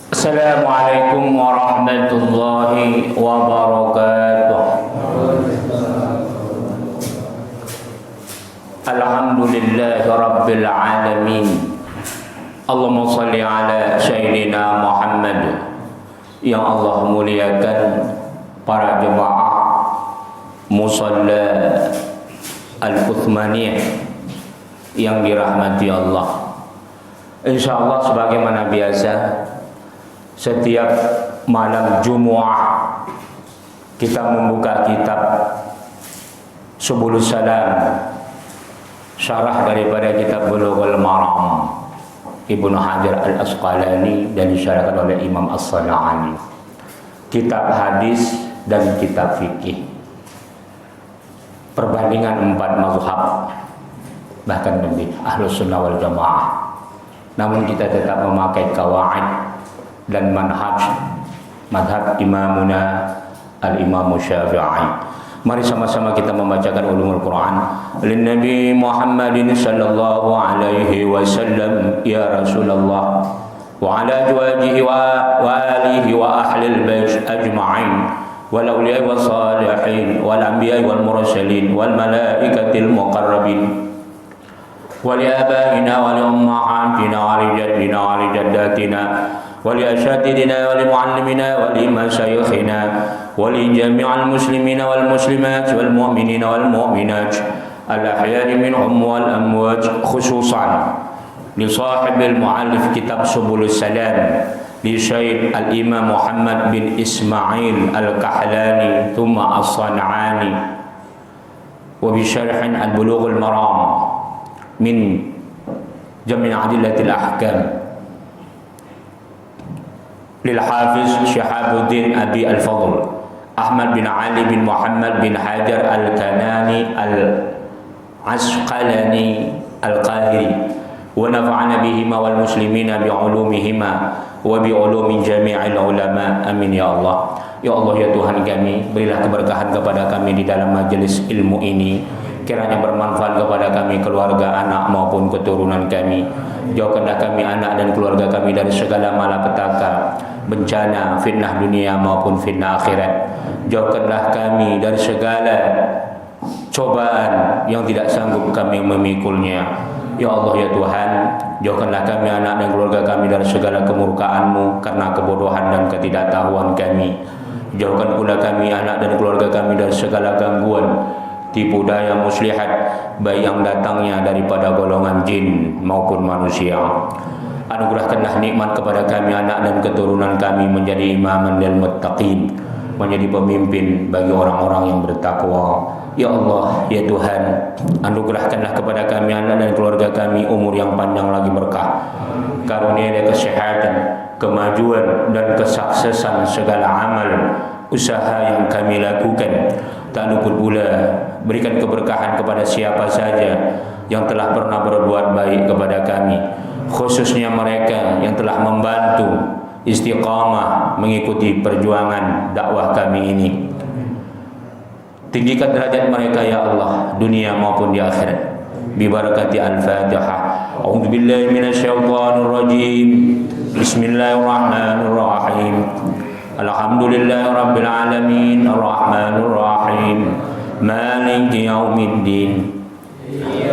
Assalamualaikum warahmatullahi wabarakatuh. Alhamdulillahi rabbil alamin. Allahumma salli ala sayyidina Muhammad. Yang Allah muliakan para jemaah Musalla Al-Uthmaniyah yang dirahmati Allah. Insyaallah sebagaimana biasa, setiap malam Jumu'ah kita membuka kitab Subulus Salam, syarah daripada kitab Bulughul Maram Ibnu Hajar Al-Asqalani dan disyarahkan oleh Imam As-San'ani. Kitab hadis dan kitab fikih, perbandingan 4 mazhab, bahkan lebih Ahlus Sunnah wal Jamaah. Namun kita tetap memakai qawaid dan madhab Imamuna Al-Imam Syafi'i. Mari sama-sama kita membacakan ulumul Quran. Lin Nabi Muhammadin sallallahu alaihi wasallam, ya Rasulullah, wa ala azwajihi wa alihi wa ahlil bait ajma'in, wal awliya was salihin wal anbiya wal mursalin wal malaikatil muqarrabin, wa li abaina wa li ummahatina wa li jaddina wa li jaddatina ولأساتذتنا ولمعلمنا ولمشايخنا ولجميع المسلمين والمسلمات والمؤمنين والمؤمنات الأحياء منهم والأموات، خصوصا لصاحب المؤلف كتاب سبل السلام للشيخ الإمام محمد بن إسماعيل الكحلاني ثم الصنعاني، وبشرح البلوغ المرام من جمع أدلة الأحكام للحافظ شهاب الدين أبي الفضل أحمد بن علي بن محمد بن حجر الكناني العسقلاني القاهري، ونفعنا بهما والمسلمين بعلومهما وبعلوم جميع العلماء. Amin ya Allah. Ya Allah, ya Tuhan kami, berilah keberkahan kepada kami di dalam majelis ilmu ini. Kiranya bermanfaat kepada kami, keluarga, anak maupun keturunan kami. Jauhkanlah kami, anak dan keluarga kami dari segala malapetaka, bencana, fitnah dunia maupun fitnah akhirat. Jauhkanlah kami dari segala cobaan yang tidak sanggup kami memikulnya. Ya Allah, ya Tuhan, jauhkanlah kami, anak dan keluarga kami dari segala kemurkaan-Mu karena kebodohan dan ketidaktahuan kami. Jauhkan pula kami, anak dan keluarga kami dari segala gangguan, tipu daya muslihat, baik yang datangnya daripada golongan jin maupun manusia. Anugerahkanlah nikmat kepada kami, anak dan keturunan kami, menjadi imaman lil muttaqin, menjadi pemimpin bagi orang-orang yang bertakwa. Ya Allah, ya Tuhan, anugerahkanlah kepada kami, anak dan keluarga kami, umur yang panjang lagi berkah, karunia kesehatan, kemajuan dan kesuksesan segala amal usaha yang kami lakukan. Tak luput pula berikan keberkahan kepada siapa saja yang telah pernah berbuat baik kepada kami, khususnya mereka yang telah membantu istiqamah mengikuti perjuangan dakwah kami ini. Tinggikan derajat mereka ya Allah, dunia maupun di akhirat. Bi barakati al-Fatihah. A'udzu billahi minasyaitonir rajim. Bismillahirrahmanirrahim. Alhamdulillahi rabbil alamin, arrahmanir rahim, maliki yaumiddin.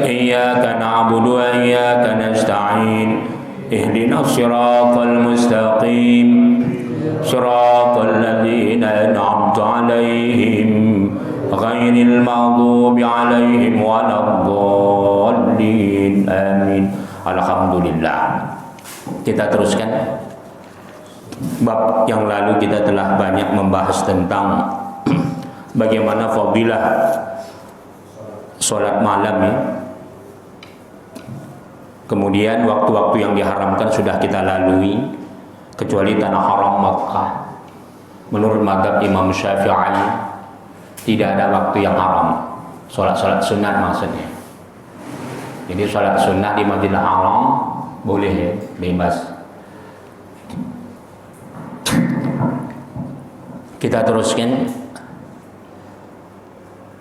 Iyyaka na'budu wa iyyaka nasta'in. Ihdinas siratal mustaqim. Siratal ladzina an'amta 'alaihim ghairil maghdubi 'alaihim waladdallin. Amin. Alhamdulillah. Kita teruskan. Bab yang lalu kita telah banyak membahas tentang bagaimana fadilah sholat malam ya. Kemudian waktu-waktu yang diharamkan sudah kita lalui, kecuali tanah haram Makkah. Menurut mazhab Imam Syafi'i tidak ada waktu yang haram. Sholat sunat maksudnya. Jadi sholat sunnah di Masjidil Haram boleh ya, bebas. Kita teruskan.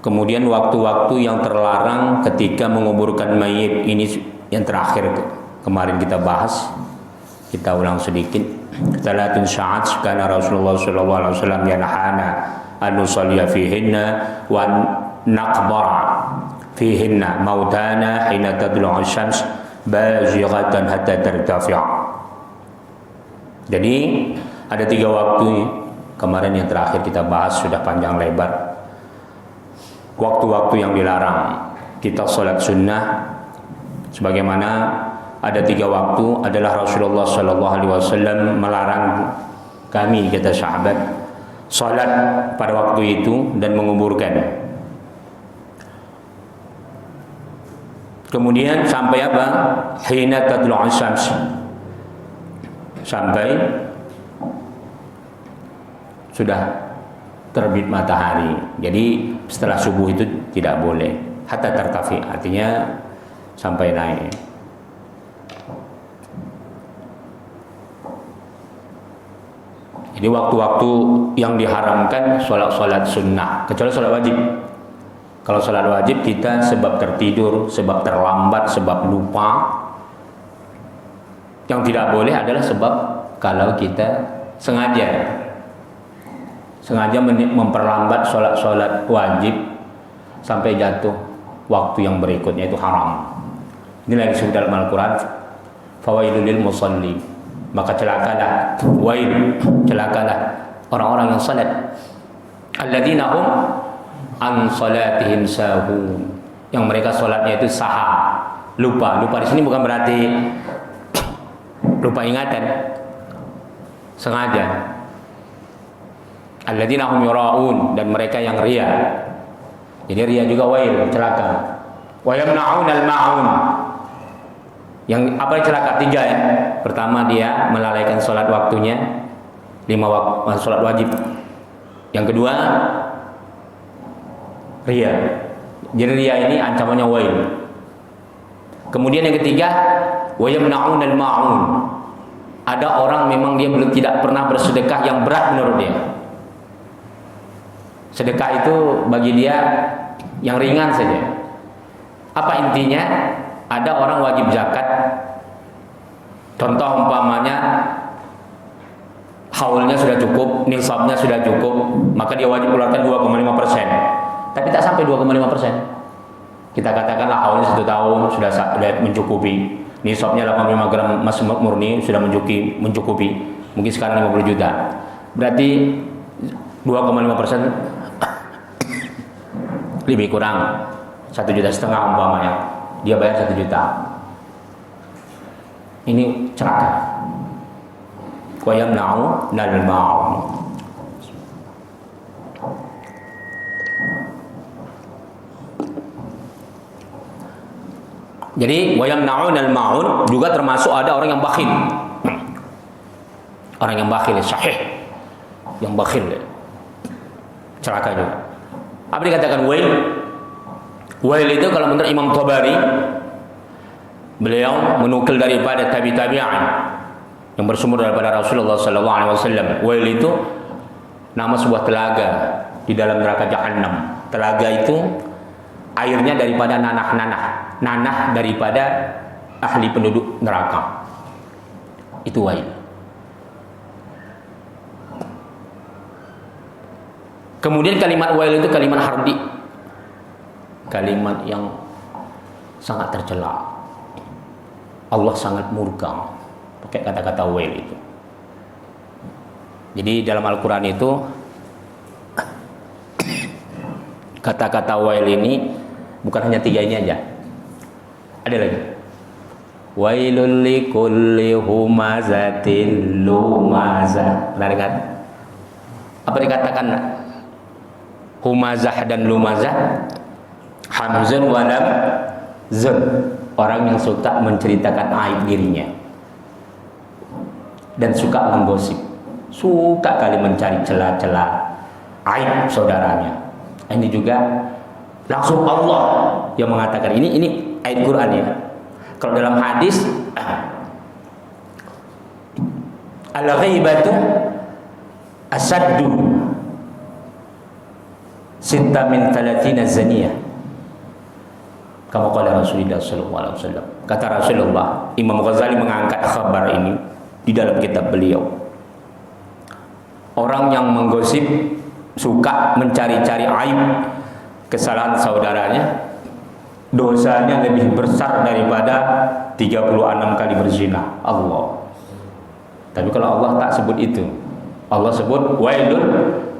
Kemudian waktu-waktu yang terlarang ketika menguburkan mayit, ini yang terakhir kemarin kita bahas. Kita ulang sedikit. Salatun sya'at kana Rasulullah sallallahu alaihi wasallam yanhana an nusalliya fihinna wa naqbara fihinna mautana hina tadlu'u asy-syams bazighatan hatta tartafi'. Jadi ada 3 waktu. Kemarin yang terakhir kita bahas sudah panjang lebar. Waktu-waktu yang dilarang kita sholat sunnah, sebagaimana ada 3 waktu adalah Rasulullah Sallallahu Alaihi Wasallam melarang kami, kata sahabat, sholat pada waktu itu dan menguburkan. Kemudian sampai apa? Hina tadlu'u syams, sampai sudah terbit matahari. Jadi setelah subuh itu tidak boleh. Hatta tartafi, artinya sampai naik. Jadi waktu-waktu yang diharamkan sholat sunnah, kecuali sholat wajib. Kalau sholat wajib kita sebab tertidur, sebab terlambat, sebab lupa. Yang tidak boleh adalah sebab kalau kita sengaja memperlambat sholat wajib sampai jatuh waktu yang berikutnya, itu haram. Inilah yang disebut dalam Al-Quran, fawailul lil musalli, maka celakalah, wail, celakalah orang-orang yang salat, alladzina hum an salatihim sahun, yang mereka salatnya itu saha, lupa di sini bukan berarti lupa ingatan, sengaja. Alladzina hum yura'un, dan mereka yang riya. Jadi riya juga wail, celaka. Wa yamna'un al-ma'un, yang apa celaka? 3 ya. Pertama, dia melalaikan sholat waktunya, 5 waktu sholat wajib. Yang kedua, riya. Jadi riya ini ancamannya wail. Kemudian yang ketiga, wa yamna'un al-ma'un, ada orang memang dia belum tidak pernah bersedekah yang berat menurut dia. Sedekah itu bagi dia yang ringan saja. Apa intinya? Ada orang wajib zakat. Contoh umpamanya haulnya sudah cukup, nisabnya sudah cukup, maka dia wajib keluarkan 2,5%. Tapi tak sampai 2,5%. Kita katakanlah haulnya 1 tahun sudah mencukupi. Nisabnya 85 gram emas murni sudah mencukupi. Mungkin sekarang 50 juta. Berarti 2,5% lebih kurang 1,5 juta umpamanya, dia bayar 1 juta. Ini celaka. Wa yamna'u al-ma'un. Jadi wa yamna'u al-ma'un juga termasuk ada orang yang bakhil. Orang yang bakhil sahih. Yang bakhil celaka juga. Apa dikatakan wail? Wail itu kalau menurut Imam Tabari, beliau menukil daripada tabi'an yang bersumber daripada Rasulullah sallallahu alaihi wasallam. Wail itu nama sebuah telaga di dalam neraka Jahannam. Telaga itu airnya daripada nanah daripada ahli penduduk neraka. Itu wail. Kemudian kalimat wail itu kalimat hardi, kalimat yang sangat tercela. Allah sangat murka pakai kata-kata wail itu. Jadi dalam Al-Quran itu kata-kata wail ini bukan hanya 3 ini aja, ada lagi. Wailul likulli humazatin lumazah. Pernah dengar? Apa dikatakan humazah dan lumazah? Hamzun walam zun, orang yang suka menceritakan aib dirinya dan suka menggosip, suka kali mencari celah-celah aib saudaranya. Ini juga langsung Allah yang mengatakan, ini ayat Quran ya. Kalau dalam hadis al-ghaibatu asaddu sitta min 30 zaniyah. Kama qala Rasulullah sallallahu alaihi wasallam. Kata Rasulullah, Imam Ghazali mengangkat khabar ini dalam kitab beliau. Orang yang menggosip, suka mencari-cari aib kesalahan saudaranya, dosanya lebih besar daripada 36 kali berzina. Allah. Tapi kalau Allah tak sebut itu. Allah sebut wailun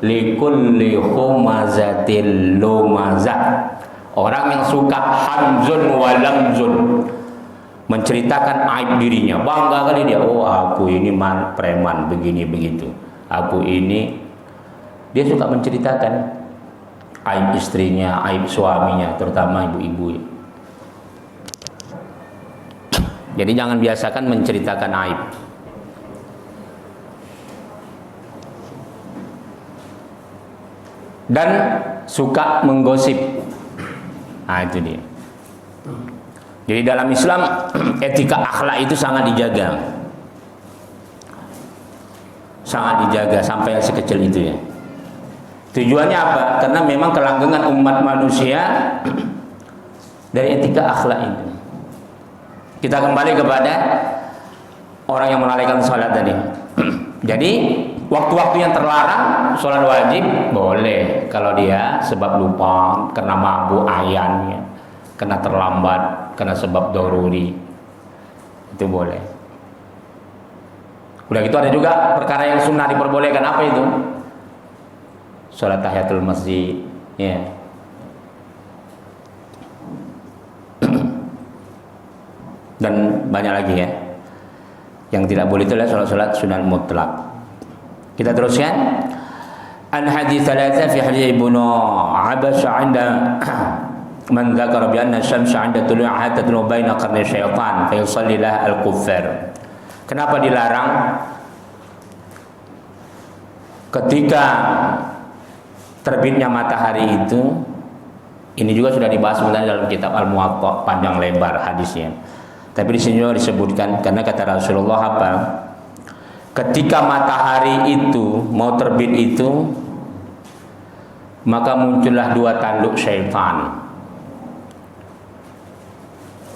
likulli humazatil lumazah. Orang yang suka hamzun walamzun, menceritakan aib dirinya, bangga kali dia. Oh, aku ini preman begini begitu. Aku ini, dia suka menceritakan aib istrinya, aib suaminya, terutama ibu-ibu. Jadi jangan biasakan menceritakan aib. Dan suka menggosip. Nah, itu dia. Jadi dalam Islam etika akhlak itu sangat dijaga. Sangat dijaga sampai yang sekecil itu ya. Tujuannya apa? Karena memang kelanggengan umat manusia dari etika akhlak itu. Kita kembali kepada orang yang melalaikan sholat tadi. Jadi waktu-waktu yang terlarang sholat wajib boleh kalau dia sebab lupa, karena mabuk ayannya, karena terlambat, karena sebab daruri, itu boleh. Udah gitu ada juga perkara yang sunnah diperbolehkan. Apa itu? Sholat tahiyatul masjid, ya. Dan banyak lagi ya. Yang tidak boleh itu adalah sholat-sholat sunnah mutlak. Kita teruskan. An hadits thalatha fi hadits Ibnu Abbas 'inda man dzakara bi anna asy-syamsa 'inda tulu'iha tatlu baina qarni syaitan fa yusalli laha al-kuffar. Kenapa dilarang? Ketika terbitnya matahari itu, ini juga sudah dibahas sebenarnya dalam kitab Al-Muwatta, panjang lebar hadisnya. Tapi di sini juga disebutkan karena kata Rasulullah apa? Ketika matahari itu mau terbit itu, maka muncullah dua tanduk syaitan.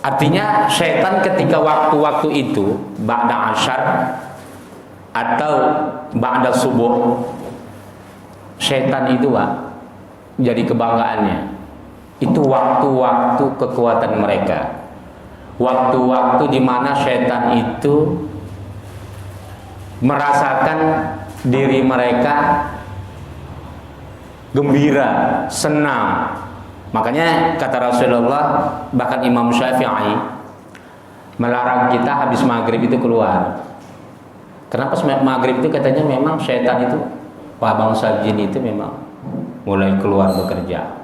Artinya syaitan ketika waktu-waktu itu ba'da asyar atau ba'da subuh, syaitan itu jadi kebanggaannya. Itu waktu-waktu kekuatan mereka. Waktu-waktu di mana syaitan itu merasakan diri mereka gembira, senang. Makanya kata Rasulullah, bahkan Imam Syafi'i melarang kita habis maghrib itu keluar. Kenapa maghrib itu katanya memang syaitan itu, bangsa jin itu memang mulai keluar bekerja.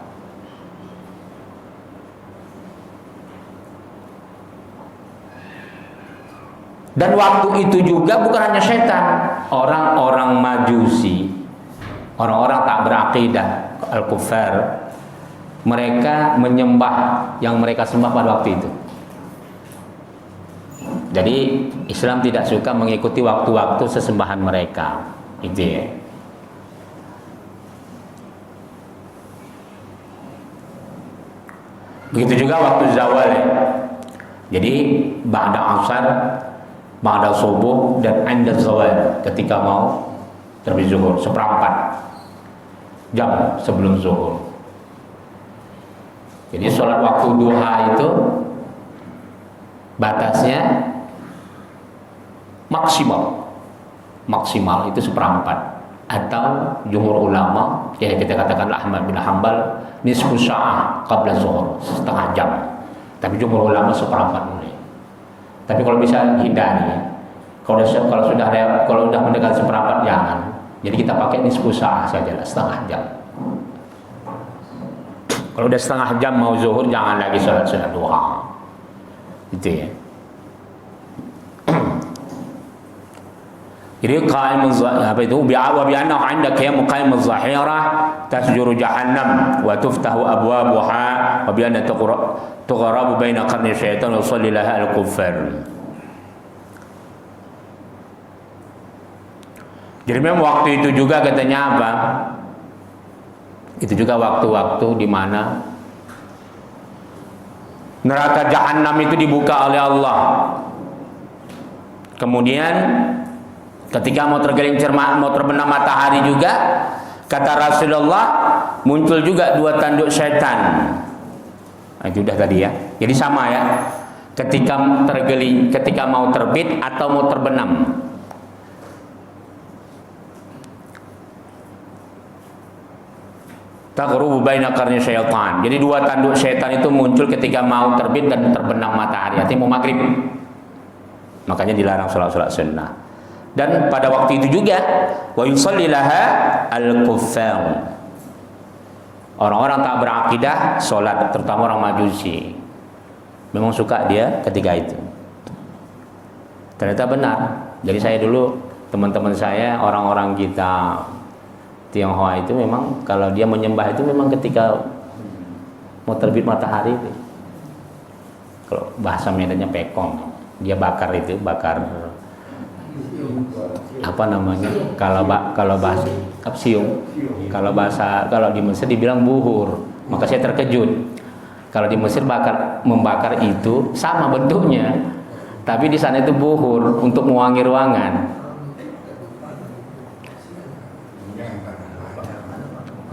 Dan waktu itu juga bukan hanya syaitan, orang-orang majusi, orang-orang tak berakidah, al-kuffar, mereka menyembah yang mereka sembah pada waktu itu. Jadi Islam tidak suka mengikuti waktu-waktu sesembahan mereka, itu ya. Begitu juga waktu zawal ya. Jadi ba'da asar, ba'da subuh, dan 'inda zawal, ketika mau terbit zuhur, seperempat jam sebelum zuhur. Jadi sholat waktu duha itu batasnya maksimal itu seperempat, atau jumhur ulama ya kita katakan Ahmad bin Hanbal nisfu sa'ah qabla zuhur, setengah jam. Tapi jumhur ulama seperempat boleh. Tapi kalau bisa hindari, kalau sudah mendekat seperempat jangan. Jadi kita pakai nisfu sa'ah saja, setengah jam. Kalau udah setengah jam mau zuhur, jangan lagi sholat sunat duha. Itu ya. Jadi apa itu? Wa bi annahu 'inda qiyam qaim az-zahirah tasjuru jahannam wa tuftahu abwabuha wa bi anna tughrabu baina qarni syaitan wa yusalli laha al-kuffar. Jadi memang waktu itu juga katanya apa? Itu juga waktu-waktu di mana neraka jahanam itu dibuka oleh Allah. Kemudian ketika mau terbenam matahari juga, kata Rasulullah, muncul juga 2 tanduk syaitan. Nah, itu udah tadi ya. Jadi sama ya. Ketika mau terbit atau mau terbenam. Taghrubu baina qarni syaitan. Jadi 2 tanduk syaitan itu muncul ketika mau terbit dan terbenam matahari, artinya mau maghrib. Makanya dilarang sholat sunnah. Dan pada waktu itu juga wa yusalli laha al-kuffar. Orang-orang tak berakidah sholat, terutama orang Majusi. Memang suka dia ketika itu. Ternyata benar. Jadi saya dulu, teman-teman saya, orang-orang kita Tionghoa itu memang kalau dia menyembah itu memang ketika mau terbit matahari itu. Kalau bahasa Medannya pekong. Dia bakar apa namanya, kalau bahasa siung, kalau di Mesir dibilang buhur. Maka saya terkejut kalau di Mesir membakar itu sama bentuknya, tapi di sana itu buhur untuk mewangi ruangan.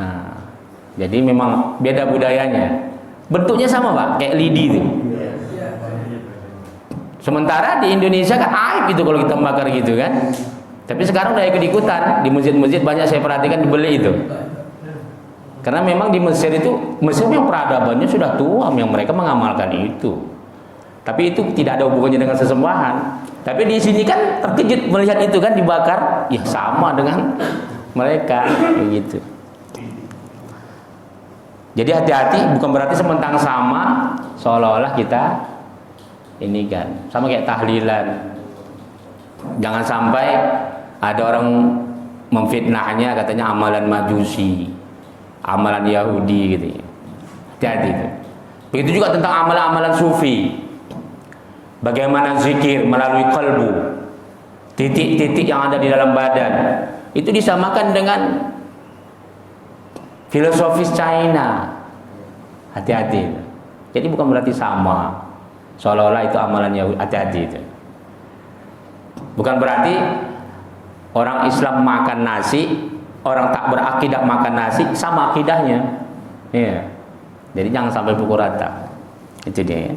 Nah, jadi memang beda budayanya. Bentuknya sama Pak, kayak lidi itu. Sementara di Indonesia kan aib itu kalau kita membakar gitu kan. Tapi sekarang udah ikut-ikutan. Di masjid-masjid banyak saya perhatikan dibeli itu. Karena memang di Mesir memang peradabannya sudah tua, yang mereka mengamalkan itu. Tapi itu tidak ada hubungannya dengan sesembahan. Tapi di sini kan terkejut melihat itu kan dibakar, ya sama dengan mereka begitu. Jadi hati-hati, bukan berarti sementang sama seolah-olah kita ini kan sama kayak tahlilan. Jangan sampai ada orang memfitnahnya katanya amalan Majusi, amalan Yahudi gitu. Hati-hati itu. Begitu juga tentang amalan-amalan sufi. Bagaimana zikir melalui kalbu, titik-titik yang ada di dalam badan itu disamakan dengan filosofis China. Hati-hati. Jadi bukan berarti sama seolah-olah itu amalan Yahudi. Hati-hati itu. Bukan berarti orang Islam makan nasi, orang tak berakidah makan nasi sama akidahnya. Iya. Jadi jangan sampai pukul rata. Itu dia ya.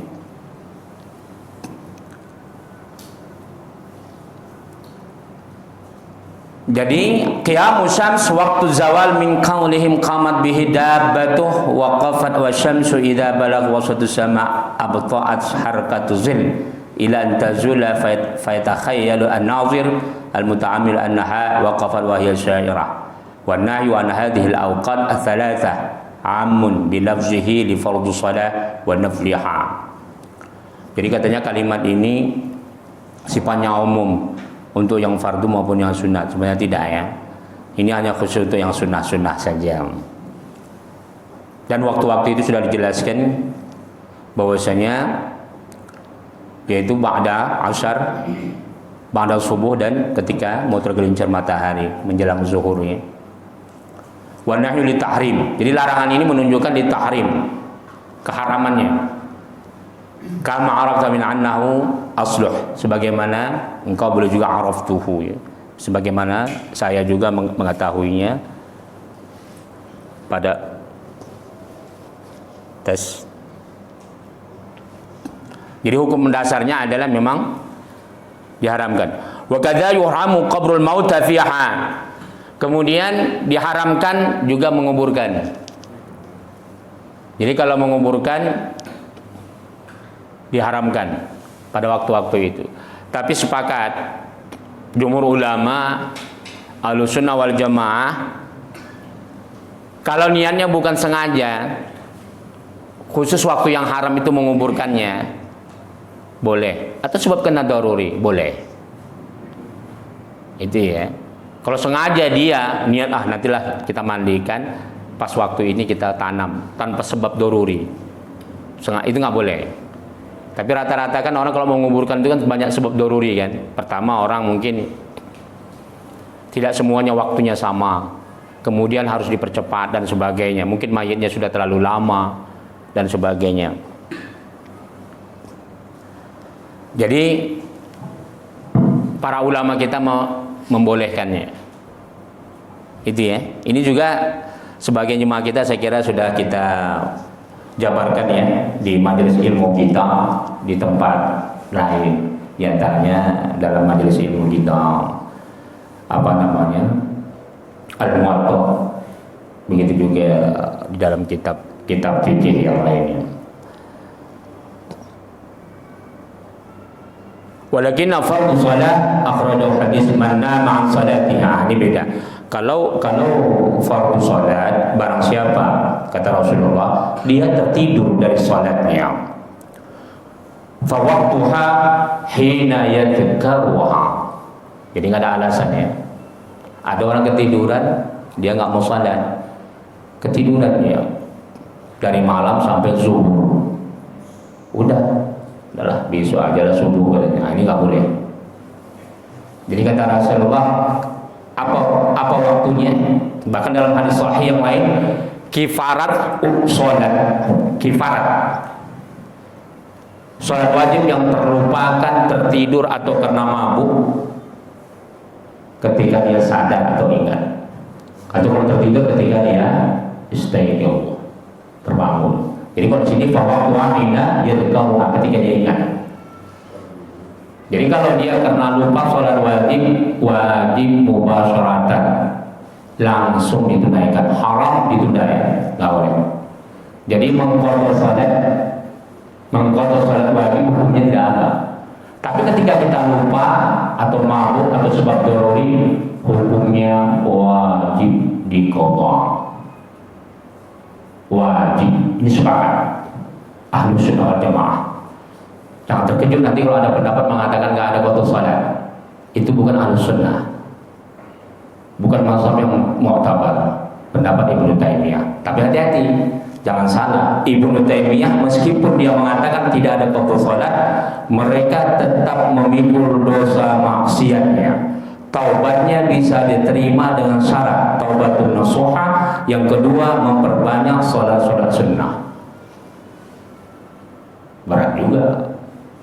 Jadi qiyamus syams waktu zawal min qaulihim qamat bihi dabbatuh wa qafat wa syamsu idza balagha wasatu sama abta'at harakatu zil ila an tazula fayatakhayalu an-nazir al-muta'ammil annaha waqafat wa hiya syairah wa nahyu an hadhihi al-awqat ats-tsalatsah 'ammun bi lafzihi li fardhu shalah wa nafliha. Jadi katanya kalimat ini sifatnya umum untuk yang fardu maupun yang sunat. Sebenarnya tidak ya. Ini hanya khusus untuk yang sunnah-sunnah saja. Dan waktu-waktu itu sudah dijelaskan bahwasanya yaitu ba'da asar, ba'da subuh dan ketika mau tergelincir matahari menjelang zuhur ya. Wa nahyu li tahrim. Jadi larangan ini menunjukkan di tahrim, keharamannya. Kama arafta min annahu asluh, sebagaimana engkau boleh juga araftuhu ya. Sebagaimana saya juga mengetahuinya pada tes. Jadi hukum mendasarnya adalah memang diharamkan. Wa kadza yuhramu qabrul mauta fiha. Kemudian diharamkan juga menguburkan. Jadi kalau menguburkan diharamkan pada waktu-waktu itu. Tapi sepakat jumhur ulama Ahlussunnah wal Jamaah, kalau niatnya bukan sengaja, khusus waktu yang haram itu menguburkannya, boleh. Atau sebab kena daruri, boleh. Itu ya. Kalau sengaja dia niat nantilah kita mandikan, pas waktu ini kita tanam tanpa sebab daruri, itu nggak boleh. Tapi rata-rata kan orang kalau menguburkan itu kan banyak sebab daruri kan. Pertama, orang mungkin tidak semuanya waktunya sama, kemudian harus dipercepat dan sebagainya. Mungkin mayatnya sudah terlalu lama dan sebagainya. Jadi para ulama kita membolehkannya. Itu ya. Ini juga sebagian jemaah kita saya kira sudah kita jabarkan ya di majelis ilmu kita di tempat lain. Di antaranya dalam majelis ilmu kita Al-Muwatta, begitu juga di dalam kitab fikih yang lainnya. Walakin fardhu shalah akhrajahu hadis man nama an salatiha. Ini beda. Kalau fardhu salat, barang siapa, kata Rasulullah, dia tertidur dari salatnya, fa waqtuha hina yadhkaruha. Jadi nggak ada alasannya. Ada orang ketiduran, dia nggak mau salat, ketiduran dia dari malam sampai zuhur. Udahlah besok aja lah subuh katanya. Ini nggak boleh. Jadi kata Rasulullah, apa waktunya? Bahkan dalam hadis sahih yang lain, kifarat salat, salat wajib yang terlupakan, tertidur atau karena mabuk ketika dia sadar atau ingat, atau kalau tertidur ketika dia istayqidh, terbangun. Jadi kalau di sini bahwa wahina dia terkau ketika dia ingat. Jadi kalau dia karena lupa sholat wajib mubasyaratan, langsung ditunaikan, haram ditunda ya, nggak boleh. Jadi mengqadha sholat wajib hukumnya tidak ada. Tapi ketika kita lupa atau mabuk atau sebab dorori, hukumnya wajib diqadha. Wajib, ini sepakat Ahlus Sunnah wal Jamaah. Jangan terkejut nanti kalau ada pendapat mengatakan nggak ada qadha salat. Itu bukan Ahlus Sunnah, bukan mazhab yang mu'tabar, pendapat Ibnu Taimiyah. Tapi hati-hati, jangan salah. Ibnu Taimiyah meskipun dia mengatakan tidak ada qadha salat, mereka tetap memikul dosa maksiatnya. Taubatnya bisa diterima dengan syarat taubatun nasuha. Yang kedua, memperbanyak sholat sunnah. Berat juga.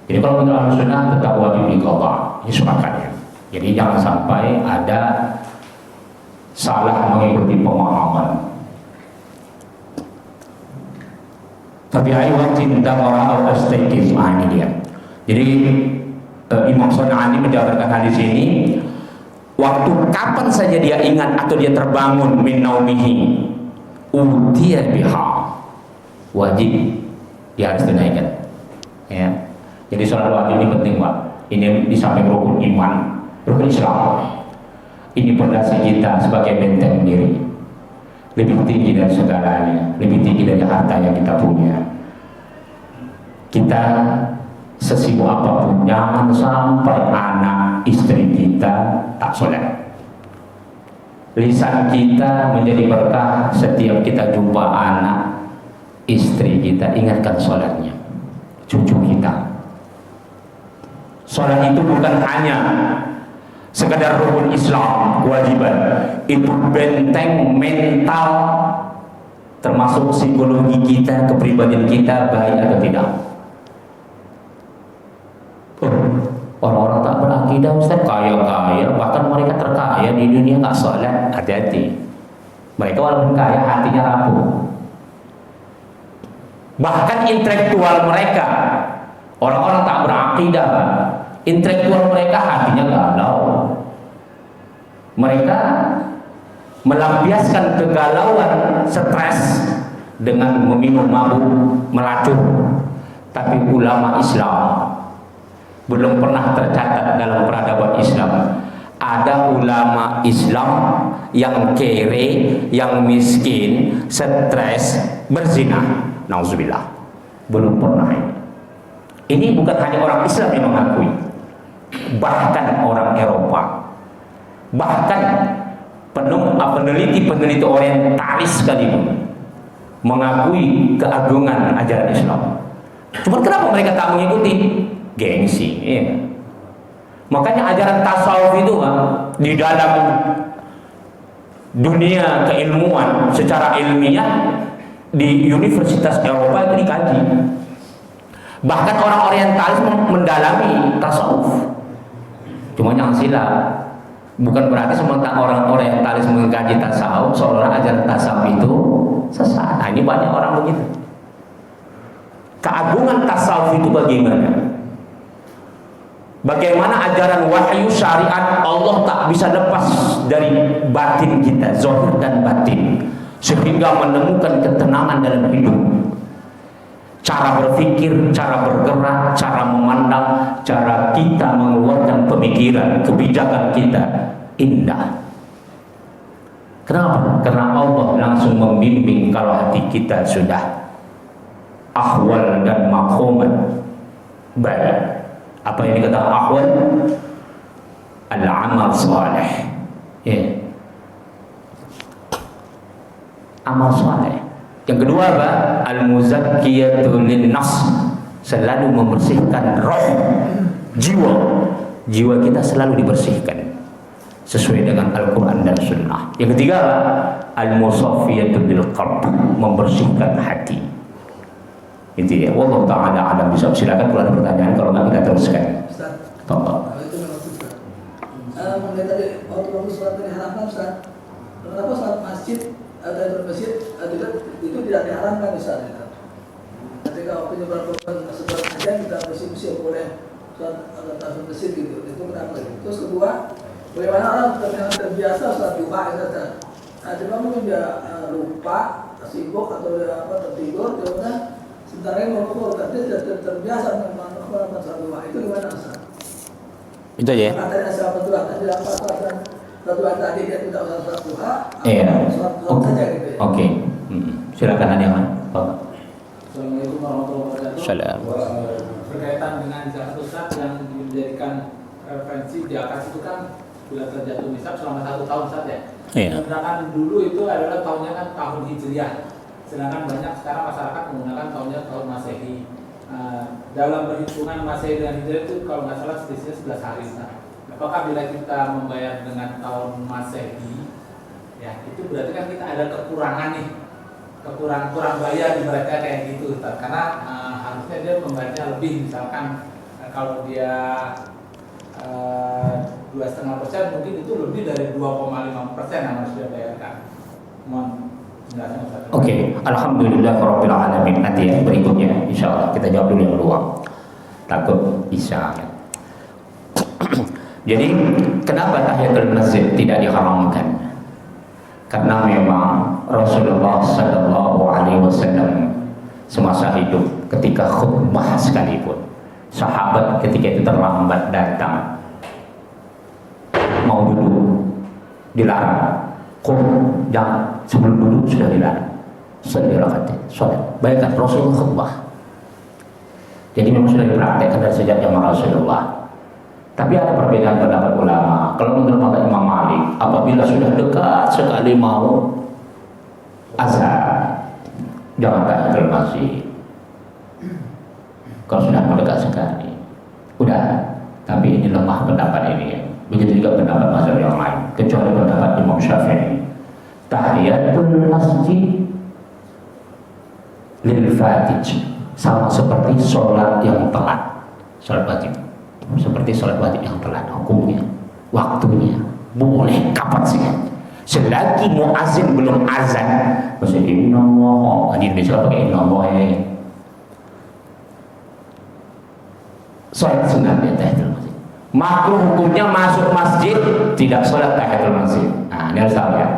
Jadi kalau menurut Ahlus Sunnah tetap wajib diqadha. Ini sepakatnya. Jadi jangan sampai ada salah mengikuti pemahaman. Tapi ayo cinta orang astaqis, ini dia. Jadi Imam San'ani menjabarkan hadis ini. Waktu kapan saja dia ingat atau dia terbangun min naumihi, utiya biha, wajib dia harus tunaikan. Ya. Jadi sholat wajib ini penting, Pak. Ini di samping rukun iman, rukun Islam. Ini pondasi kita sebagai benteng diri. Lebih tinggi dari segalanya, lebih tinggi dari harta yang kita punya. Kita sesibuk apapun, jangan sampai anak istri kita tak sholat. Lisan kita menjadi berkah setiap kita jumpa anak istri kita, ingatkan sholatnya. Cucu kita, sholat itu bukan hanya sekedar rukun Islam, kewajiban. Itu benteng mental, termasuk psikologi kita, kepribadian kita, baik atau tidak. Orang-orang tak berakidah Ustaz, kaya-kaya, bahkan mereka terkaya di dunia nggak sholat. Hati-hati, mereka walaupun kaya hatinya rapuh. Bahkan intelektual mereka, orang-orang tak berakidah, intelektual mereka hatinya galau. Mereka melampiaskan kegalauan, stres dengan meminum mabuk, melacur. Tapi ulama Islam belum pernah tercatat dalam peradaban Islam ada ulama Islam yang kere, yang miskin, stres, berzina. Nauzubillah, belum pernah. Ini bukan hanya orang Islam yang mengakui, bahkan orang Eropa, bahkan peneliti orientalis sekalipun mengakui keagungan ajaran Islam. Cuma kenapa mereka tak mengikuti? Gengsi, ya. Makanya ajaran tasawuf itu di dalam dunia keilmuan secara ilmiah di universitas Eropa itu dikaji. Bahkan orang orientalis mendalami tasawuf. Cuma yang silap. Bukan berarti sementara orang-orang yang talis mengkaji tasawuf seolah ajaran tasawuf itu sesat. Nah, ini banyak orang begitu. Keagungan tasawuf itu bagaimana? Bagaimana ajaran wahyu syariat Allah tak bisa lepas dari batin kita, zahir dan batin, sehingga menemukan ketenangan dalam hidup. Cara berpikir, cara bergerak, cara memandang, cara kita mengeluarkan pemikiran, kebijakan kita indah. Kenapa? Karena Allah langsung membimbing kalau hati kita sudah ahwal dan maqaman baik. Apa yang dikatakan ahwal? Al-amal saleh. Ya. Amal saleh. Yang kedua apa? Al-muzakkiyatu lin-nafs, selalu membersihkan roh, jiwa. Jiwa kita selalu dibersihkan sesuai dengan Al-Quran dan Sunnah. Yang ketiga apa? Al-musaffiyatu lil-qalb, membersihkan hati. Itu ya. Wallahu ta'ala alam bisawab. Silakan kalau ada pertanyaan, kalau enggak kita teruskan. Tolong. Mengenai tadi waktu sholat diharamkan, Ustaz. Kenapa sholat masjid atau masjid itu tidak diharamkan, Ustaz? Ketika waktunya berkorban setelah ajan kita bersih-bersih boleh sholat atau masjid gitu. Itu kenapa? Terus kedua, bagaimana orang terbiasa sholat duha, Ustaz? Nah, cuma mungkin dia lupa, sibuk atau dia tertidur, kemudian sebentar lagi mau rukuk, tapi dia terbiasa melakukan sholat duha. Itu gimana, Ustaz? Itu aja ya. Katanya sahabat Tuhan tadi apa sholat tadi dia tidak usah sholat duha. Iya. Sholat saja gitu ya. Oke. Silakan ada yang lain. Assalamualaikum warahmatullahi wabarakatuh. Salam. Berkaitan dengan zakat Ustaz yang dijadikan referensi di atas itu kan bila terjatuh nisab selama 1 tahun Ustaz ya. Iya. Sedangkan dulu itu adalah tahunnya kan tahun Hijriah. Sedangkan banyak sekarang masyarakat menggunakan tahunnya tahun Masehi. Dalam perhitungan Masehi dan Hijriah itu kalau nggak salah selisihnya 11 hari. Nah, apakah bila kita membayar dengan tahun Masehi, ya itu berarti kan kita ada kekurangan nih, kurang bayar di mereka kayak gitu, Ustaz. Karena harusnya dia membayarnya lebih, misalkan kalau dia 2,5% mungkin itu lebih dari 2,5% yang harus dia bayarkan. Mohon penjelasan, Ustaz. Oke, alhamdulillahirabbil alamin. Nanti yang berikutnya insyaallah kita jawab dulu yang kedua. Takut bisa. Jadi, kenapa tahiyatul masjid tidak diharamkan? Karena memang Rasulullah sallallahu alaihi wasallam semasa hidup ketika khutbah sekalipun, sahabat ketika itu terlambat datang mau duduk dilarang. Jangan, sebelum duduk sudah dilarang. Salat. Bayangkan Rasulullah khutbah. Jadi memang sudah dipraktekkan dari sejak zaman Rasulullah. Tapi ada perbedaan pendapat ulama. Kalau menurut pendapat Imam Malik, apabila sudah dekat sekali mau azan, jangan tahiyatul masjid. Kalau sudah mendekat sekali, udah. Tapi ini lemah pendapat ini. Begitu juga pendapat mazhab yang lain, kecuali pendapat Imam Syafi'i. Tahiyatul masjid lil fatij, sama seperti sholat yang telat, sholat wajib. Seperti sholat wajib yang telat, hukumnya, waktunya, boleh kapan sih? Selagi muazzin belum azan, maksudnya innallaha, di Indonesia pakai innallaha. Sholat sunat ya tahiyatul masjid. Makruh hukumnya masuk masjid tidak sholat tahiyatul masjid. Nah, ini harus tahu ya.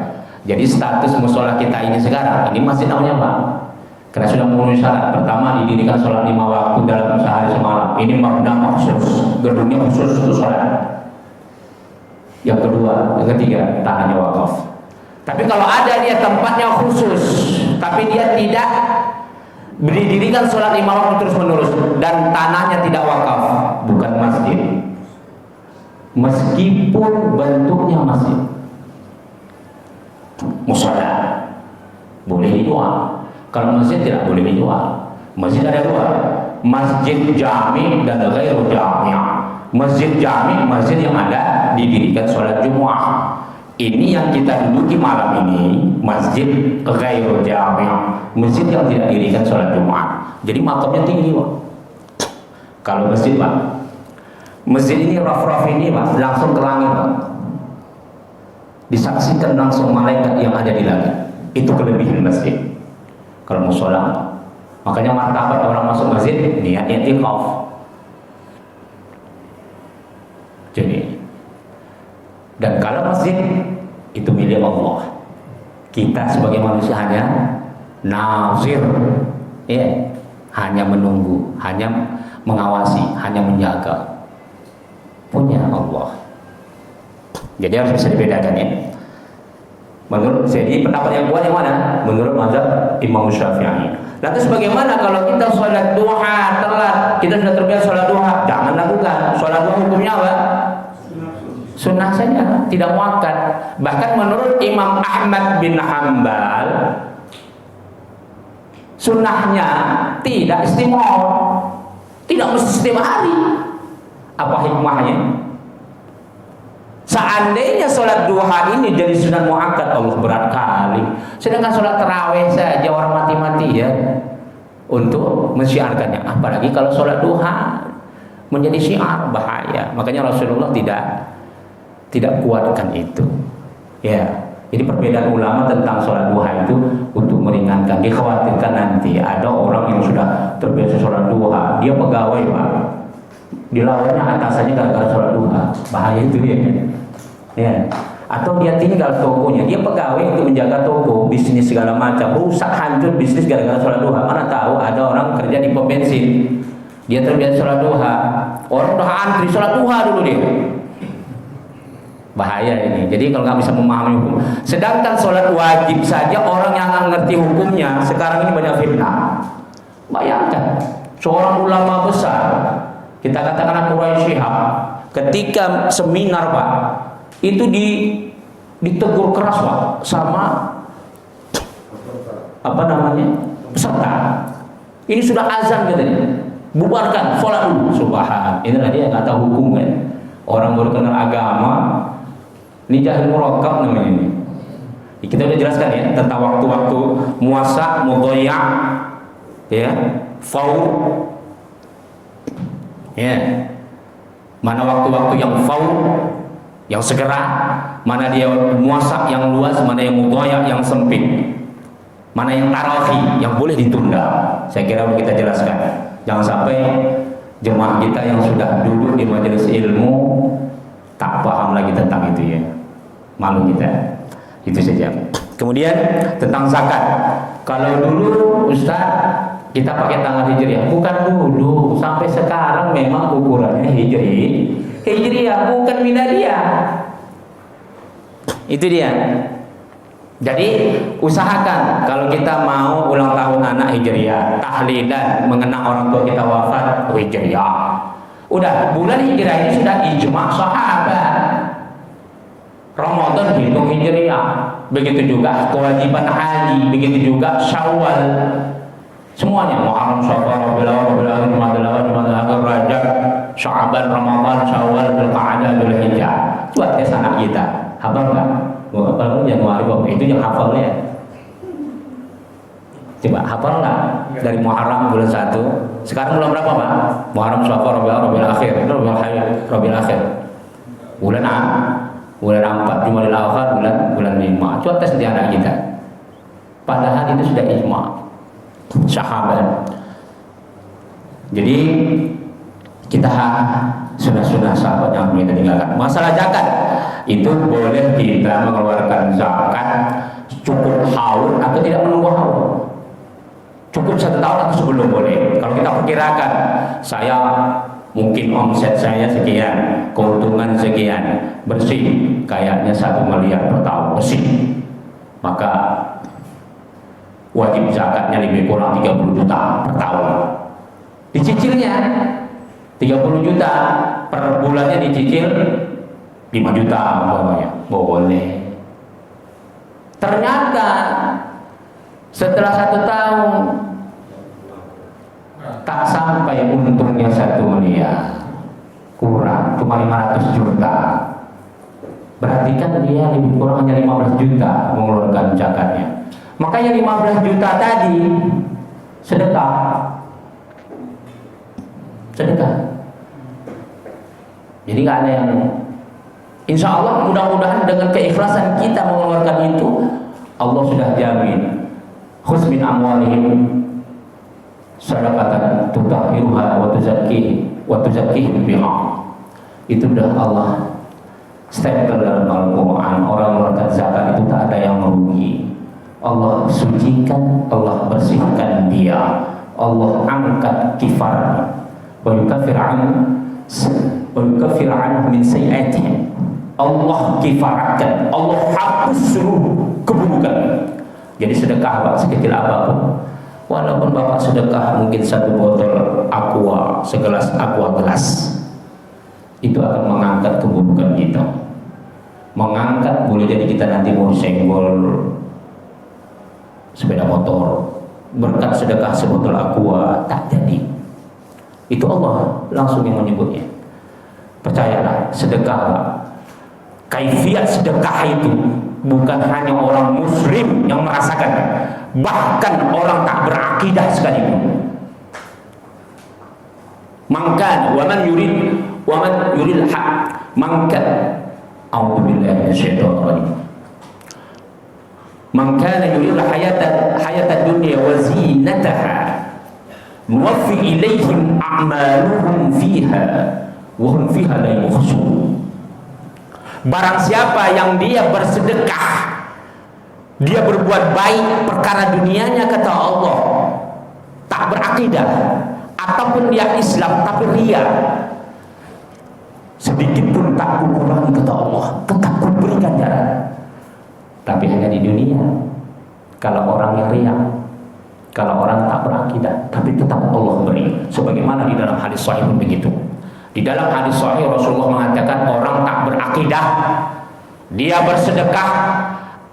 Jadi status musola kita ini sekarang, ini masjid namanya apa? Karena sudah memenuhi syarat. Pertama, didirikan sholat 5 waktu dalam sehari semalam. Ini makna khusus, gedungnya khusus untuk sholat. Yang kedua, yang ketiga, tanahnya wakaf. Tapi kalau ada dia tempatnya khusus, tapi dia tidak didirikan sholat 5 waktu terus menerus dan tanahnya tidak wakaf, bukan masjid. Meskipun bentuknya masjid, musola boleh dijual. Kalau masjid tidak boleh dijual. Masjid ada dua, masjid jami dan ghairu jami'. Masjid jami, masjid yang ada didirikan sholat Jumat. Ini yang kita duduki malam ini, masjid ghairu jami', masjid yang tidak didirikan sholat Jumat. Jadi makamnya tinggi, Pak. Kalau masjid, Pak, Masjid ini raf-raf ini Pak, langsung ke langit Pak. Disaksikan langsung malaikat yang ada di langit. Itu kelebihan masjid. Kalau musola, makanya martabat orang masuk masjid niat i'tikaf. Jadi, dan kalau masjid itu milik Allah, kita sebagai manusia hanya nazir, ya, hanya menunggu, hanya mengawasi, hanya menjaga. Punya Allah. Jadi harus bisa dibedakan ya. Menurut jadi pendapat yang kuat yang mana? Menurut mazhab Imam Syafi'i. Lantas bagaimana kalau kita sholat duha telat, kita sudah terbiasa sholat duha, jangan lakukan. Sholat duha hukumnya apa? Sunnah saja, tidak muakkad. Bahkan menurut Imam Ahmad bin Hanbal, sunnahnya tidak istimror, tidak mesti setiap hari. Apa hikmahnya? Seandainya sholat duha ini jadi sunnah muakkad, Allah berat kali. Sedangkan sholat tarawih saja orang mati-mati ya untuk mensyiarkannya. Apalagi kalau sholat duha menjadi syiar, bahaya. Makanya Rasulullah tidak kuatkan itu. Ya, jadi perbedaan ulama tentang sholat duha itu untuk meringankan. Dikhawatirkan nanti ada orang yang sudah terbiasa sholat duha, dia pegawai Pak, dilawannya atasannya gara-gara sholat duha, bahaya itu ya. Ya. Atau dia tinggal tokonya, dia pegawai untuk menjaga toko, bisnis segala macam, rusak hancur bisnis gara-gara sholat duha. Mana tahu ada orang kerja di pom bensin, dia terbiasa sholat duha, orang udah antri sholat duha dulu dia. Bahaya ini. Jadi kalau nggak bisa memahami hukum, sedangkan sholat wajib saja orang yang nggak ngerti hukumnya, sekarang ini banyak fitnah. Bayangkan seorang ulama besar, kita katakan Quraisy Syihab, ketika seminar Pak, itu ditegur keras Pak sama apa namanya peserta. Ini sudah azan katanya, bubarkan sholat dulu. Subhan, ini tadi yang nggak tahu hukum kan, orang baru kenal agama. Ini jahil murakkab namanya ini. Kita udah jelaskan ya tentang waktu-waktu muasa, mudhayya, ya, faur, ya. Mana waktu-waktu yang faur, yang segera, mana dia muasa yang luas, mana yang mudhayya yang sempit, mana yang tarahi yang boleh ditunda. Saya kira kita jelaskan. Jangan sampai jemaah kita yang sudah duduk di majelis ilmu tak paham lagi tentang itu ya. Malu kita. Itu saja. Kemudian tentang zakat. Kalau dulu Ustaz kita pakai tanggal hijriah, bukan dulu, sampai sekarang memang ukurannya hijriah bukan miladiah. Itu dia. Jadi usahakan kalau kita mau ulang tahun anak hijriah, tahlilan, mengenang orang tua kita wafat, hijriah. Udah bulan hijriah ini sudah ijma' sahabat. Ramadan hitung hijriah, begitu juga kewajiban haji, begitu juga Syawal, semuanya Muharram, Syawal, Rabiul Awwal, Jumadil Awal, Jumadil Akhir, Rajab, Sya'ban, Ramadan, Syawal, Dzulqa'dah, Dzulhijjah. Coba tes anak kita, hafal enggak? Kalau Januari itu yang hafalnya. Coba hafal enggak? Dari Muharram bulan 1. Sekarang bulan berapa, Pak? Muharram, Syawal, Rabiul Akhir, Rabiul Akhir. Bulan 4, Jumadil Akhir, bulan 5. Coba tes di anak kita. Padahal itu sudah ijma' sahabat. Jadi kita sudah sahabat yang kita tinggalkan. Masalah zakat itu boleh kita mengeluarkan zakat cukup haul atau tidak menunggu haul. Cukup 1 tahun atau sebelum boleh. Kalau kita perkirakan saya mungkin omset saya sekian, keuntungan sekian, bersih kayaknya 1 miliar per tahun bersih, maka wajib zakatnya lebih kurang 30 juta per tahun. Dicicilnya 30 juta per bulannya, dicicil 5 juta umpamanya, boleh. Ternyata setelah 1 tahun tak sampai untungnya 1 miliar, kurang, cuma 500 juta. Berarti kan dia lebih kurang hanya 15 juta mengeluarkan zakatnya. Makanya 15 juta tadi sedekah. Jadi nggak ada yang, insya Allah mudah-mudahan dengan keikhlasan kita mengeluarkan itu, Allah sudah jamin. Khudz min amwalihim shadaqatan tutahhiruha wa tuzakkihim biha. Itu sudah Allah stempel dalam Al-Quran. Orang mengeluarkan zakat itu tak ada yang merugi. Allah sucikan, Allah bersihkan dia, Allah angkat kifarnya, wa yukaffir anhu min sayyi'atihim. Allah kifaratkan, Allah hapus seluruh keburukan. Jadi sedekah Pak, sekecil apapun, walaupun Bapak sedekah mungkin 1 botol aqua, segelas aqua gelas, itu akan mengangkat keburukan kita. Mengangkat, boleh jadi kita nanti mau senggol sepeda motor, berkat sedekah sebotol aqua tak jadi. Itu Allah langsung yang menyebutnya. Percayalah, sedekah, kaifiat sedekah itu bukan hanya orang muslim yang merasakan, bahkan orang tak berakidah sekalipun. Mangkan waman yurid haq mangkan a'udzubillahi minasyaitonir rajim. Man kana yuridu hayata dunya wa zinataha nuwaffi ilaihim a'maluhum fiha wa hum fiha la yukhsun. Barang siapa yang dia bersedekah, dia berbuat baik perkara dunianya, kata Allah, tak berakidah, ataupun dia Islam tapi ria, sedikit pun tak kukurangi, kata Allah, tetap kuberikan jalan. Tapi hanya di dunia. Kalau orang yang ria, kalau orang tak berakidah, tapi tetap Allah beri. Sebagaimana di dalam hadis sahih pun begitu. Di dalam hadis sahih Rasulullah mengatakan orang tak berakidah, dia bersedekah,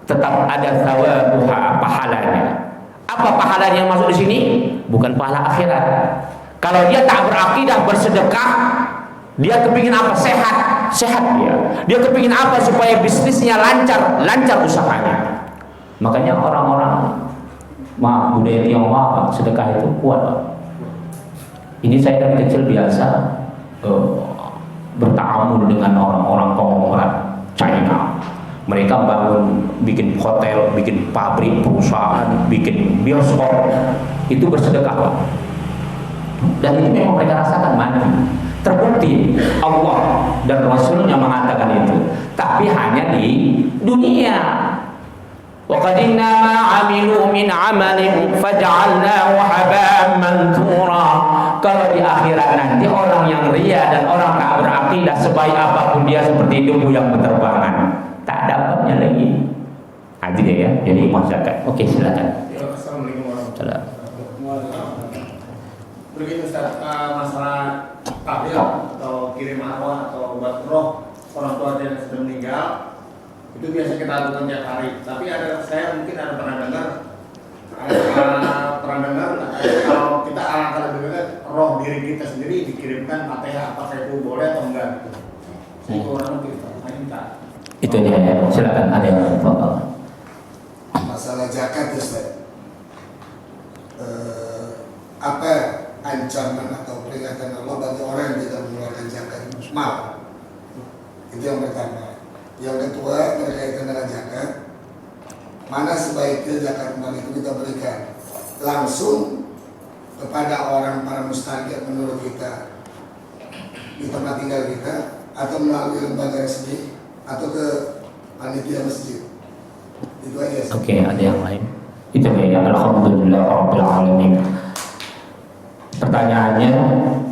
tetap ada thawabuha, pahalanya. Apa pahalanya yang masuk di sini? Bukan pahala akhirat. Kalau dia tak berakidah bersedekah, dia kepingin apa? Sehat dia. Dia kepingin apa? Supaya bisnisnya lancar usahanya. Makanya orang-orang budaya Tionghoa, sedekah itu kuat, Pak. Ini saya dari kecil biasa bertaamul dengan orang-orang konglomerat China. Mereka bikin hotel, bikin pabrik, perusahaan, bikin bioskop, itu bersedekah, Pak. Dan itu memang mereka rasakan mati. Terbukti Allah dan Rasulnya mengatakan itu, tapi hanya di dunia. Wa qadinna ma 'amilu min 'amalin faj'alnahu haba'an manthura. Kalau di akhirat nanti orang yang ria dan orang tak berakidah, sebaik apapun dia seperti debu yang berterbangan, tak dapatnya lagi. Haji dia ya, jadi masyarakat. Oke, silakan. Assalamualaikum warahmatullahi wabarakatuh. Begitu Ustaz, masalah tahlil atau kirim arwah atau obat roh orang tua yang sudah meninggal, itu biasa kita lakukan tiap hari. Tapi saya mungkin pernah dengar kalau kita alangkah lebih baik roh diri kita sendiri dikirimkan Fatihah, apakah itu boleh atau enggak? Itu orang kita minta. Itu dia ya. Silakan ada yang mau. Masalah zakat, Ustaz. Apa ancaman atau peringatan Allah bagi orang yang tidak mengeluarkan zakat mal? Itu yang pertama. Yang kedua, berkaitan dengan zakat, mana sebaiknya zakat mal itu kita berikan langsung kepada orang para mustajab menurut kita di tempat tinggal kita, atau melalui lembaga resmi, atau ke panitia masjid? Itu aja. Oke, ada yang lain? Itu ya. Alhamdulillah rabbil alamin. Pertanyaannya,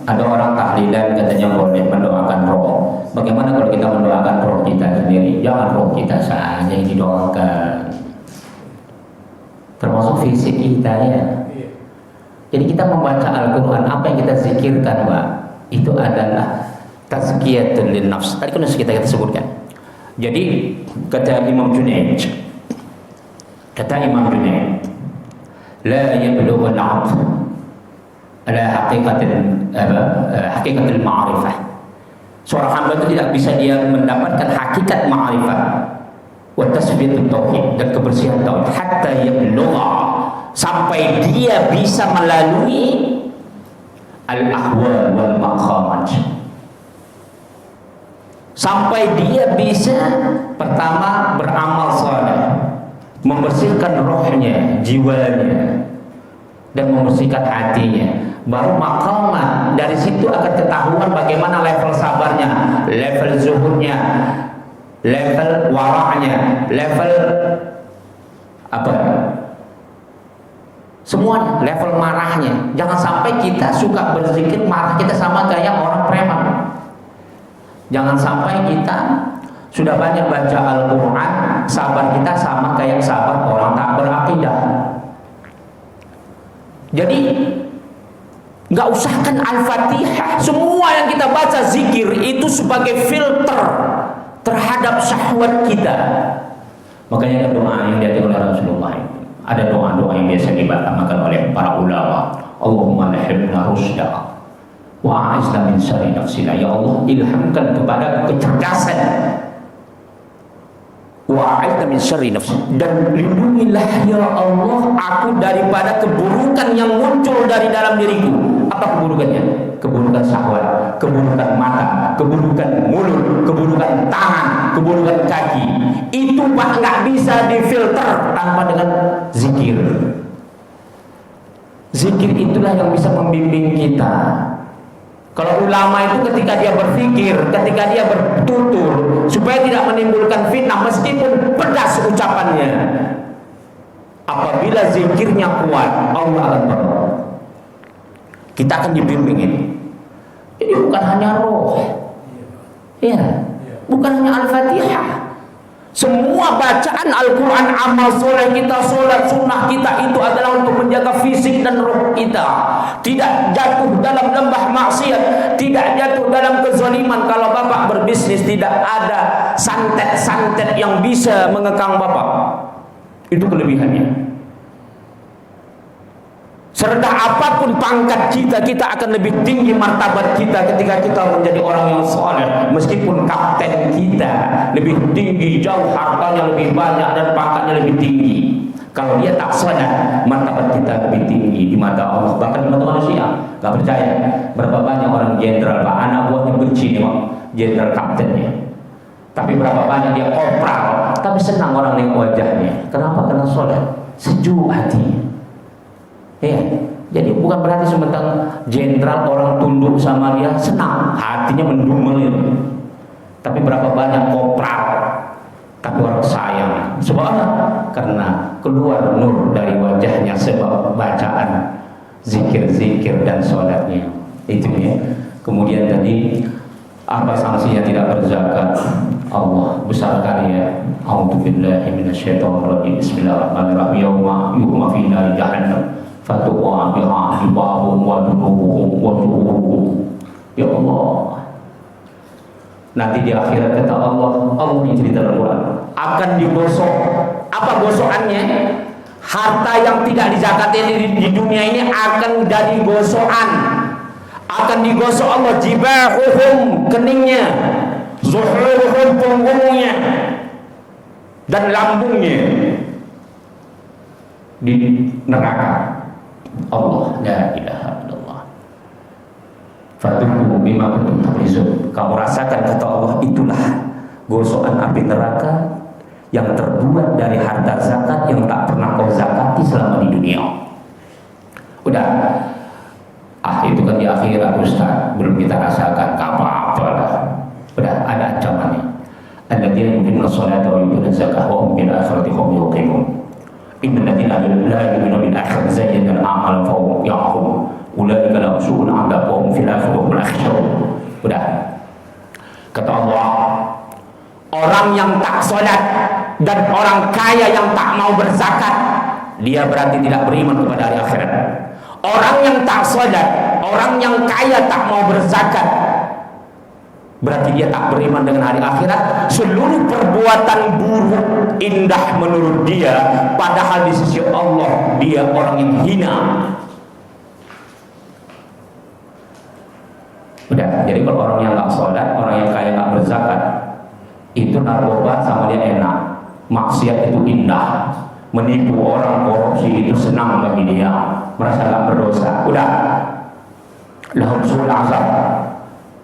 ada orang tahlilan katanya boleh mendoakan roh. Bagaimana kalau kita mendoakan roh kita sendiri? Jangan roh kita saja yang didoakan, termasuk fisik kita ya. Jadi kita membaca Al-Quran, apa yang kita zikirkan, Pak, itu adalah tazkiyatun lin nafs. Tadi kan kita sebutkan. Jadi kata Imam Junaid, la yablughu al-'abd ala hakikatil ma'rifah. Seorang hamba itu tidak bisa dia mendapatkan hakikat ma'rifah wa tasbitut tauhid dan kebersihan tauhid hatta yablugha, sampai dia bisa melalui al-ahwal wal maqamat. sampai dia bisa pertama beramal saleh, membersihkan rohnya, jiwanya, dan membersihkan hatinya. Baru maqamat, dari situ akan ketahuan bagaimana level sabarnya, level zuhudnya, level wara'nya, level apa? Semuanya, level marahnya. Jangan sampai kita suka berzikir, marah kita sama kayak orang preman. Jangan sampai kita sudah banyak baca Al-Quran, sabar kita sama kayak sabar orang tak berakidah. Jadi nggak usahkan Al-Fatihah, semua yang kita baca zikir itu sebagai filter terhadap syahwat kita. Makanya ada doa yang diajarkan oleh Rasulullah. Ada doa-doa yang biasa dibacakan oleh para ulama. Allahumma lahibna rusda wa a'izna min syarri nafsina. Ya Allah, ilhamkan kepada kecerdasan, wa a'izna min syarri nafsi, dan lindungilah ya Allah aku daripada keburukan yang muncul dari dalam diriku. Apa keburukannya? Keburukan syahwat, keburukan mata, keburukan mulut, keburukan tangan, keburukan kaki. Itu Pak nggak bisa difilter tanpa dengan zikir. Zikir itulah yang bisa membimbing kita. Kalau ulama itu ketika dia berpikir, ketika dia bertutur supaya tidak menimbulkan fitnah meskipun pedas ucapannya, apabila zikirnya kuat, Allah akan tolong. Kita akan dibimbingin. Ini bukan hanya roh, ya, bukan hanya Al-Fatihah. Semua bacaan Al-Quran, amal soleh kita, sholat sunnah kita itu adalah untuk menjaga fisik dan roh kita, tidak jatuh dalam lembah maksiat, tidak jatuh dalam kezaliman. Kalau bapak berbisnis tidak ada santet-santet yang bisa mengekang bapak, itu kelebihannya. Serendah apapun pangkat kita, kita akan lebih tinggi martabat kita ketika kita menjadi orang yang soleh. Meskipun kapten kita lebih tinggi, jauh hartanya lebih banyak dan pangkatnya lebih tinggi, kalau dia tak soleh, martabat kita lebih tinggi di mata Allah, bahkan di mata manusia. Gak percaya berapa banyak orang jenderal, Pak, anak buahnya benci nih, Pak, jenderal kaptennya. Tapi berapa banyak dia kopral, tapi senang orang nengok wajahnya. Kenapa? Karena soleh, sejuk hatinya. Ya, jadi bukan berarti sementara jenderal orang tunduk sama dia senang, hatinya mendumel itu. Tapi berapa banyak kopral, tapi orang sayang. Sebab apa? Karena keluar nur dari wajahnya sebab bacaan zikir-zikir dan sholatnya. Itu ya. Kemudian tadi apa sanksinya tidak berzakat? Allah besar kali ya. A'udzubillahi minasyaitonirrajim. Bismillahirrahmanirrahim. Yauma yuhma fi nari jahannam fatuqa biha jibahum wa junubuhum wa zuhuruhum. Ya Allah, nanti di akhirat kata Allah, Allah ini cerita Al-Quran, akan digosok. Apa gosokannya? Harta yang tidak dizakati di dunia ini akan jadi gosokan, akan digosok Allah. Jibahuhum, keningnya, zuhuruhum, punggungnya, dan lambungnya di neraka. Allah, la ilaha illallah. Fatuhu bima kuntum tamizun. Kamu rasakan kata Allah, itulah gosokan api neraka yang terbuat dari harta zakat yang tak pernah kau zakati selama di dunia. Udah, itu kan di akhirat Ustaz, belum kita rasakan apa-apa lah. Udah ada ancamannya. Alladzina yuqimuna sholata wa yu'tuna zakata wa hum bil akhirati hum yuqinun. Innal ladzina la yu'minuna bil akhirati zayyana al-a'mal fa hum ya'lamun. Ulaika lahum su'ul 'adzab wa hum fil akhirati hum yakhshawun. Udah. Kata Allah, orang yang tak salat dan orang kaya yang tak mau berzakat, dia berarti tidak beriman kepada hari akhirat. Orang yang tak salat, orang yang kaya tak mau berzakat, berarti dia tak beriman dengan hari akhirat. Seluruh perbuatan buruk indah menurut dia, padahal di sisi Allah dia orang yang hina. Udah, jadi kalau orang yang nggak sholat, orang yang kaya nggak berzakat, itu narkoba sama dia enak, maksiat itu indah, menipu orang, korupsi itu senang bagi dia, merasa nggak berdosa. Udah, lahum su'ul azab.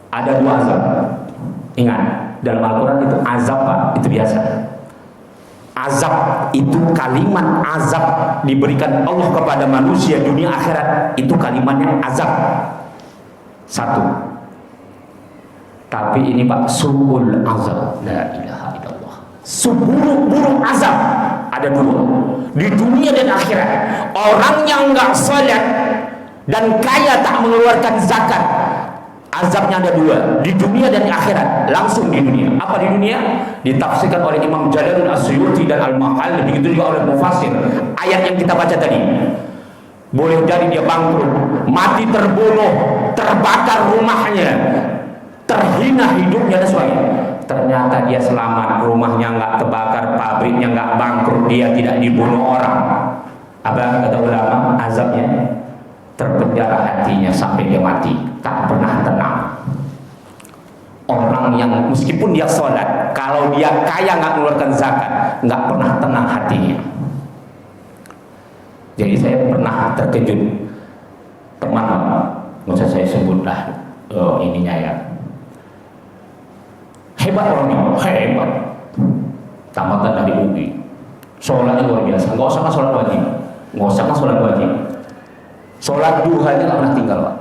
Ada dua azab. Ingat, dalam Al-Quran itu azab Pak, itu biasa. Azab itu kalimat azab diberikan Allah kepada manusia dunia akhirat, itu kalimatnya azab. Satu. Tapi ini Pak, su'ul azab, la ilaha illallah. Seburuk-buruk azab ada dua di dunia dan akhirat. Orang yang nggak salat dan kaya tak mengeluarkan zakat, azabnya ada dua, di dunia dan di akhirat. Langsung di dunia. Apa di dunia? Ditafsirkan oleh Imam Jalaluddin As-Suyuti dan Al-Mahal, begitu juga oleh mufasir. Ayat yang kita baca tadi, boleh jadi dia bangkrut, mati terbunuh, terbakar rumahnya, terhina hidupnya dan sebagainya. Ternyata dia selamat, rumahnya nggak terbakar, pabriknya nggak bangkrut, dia tidak dibunuh orang. Apa kata ulama? Azabnya terpenjara hatinya sampai dia mati, tak pernah tenang. Orang yang meskipun dia sholat, kalau dia kaya nggak mengeluarkan zakat, nggak pernah tenang hatinya. Jadi saya pernah terkejut, teman, nggak usah saya sebutlah ininya ya. Hebat orangnya, hebat. Tamatan dari UI, sholatnya luar biasa. Nggak usah kan sholat wajib, nggak usah kan sholat wajib. Sholat duha aja nggak pernah tinggal Pak.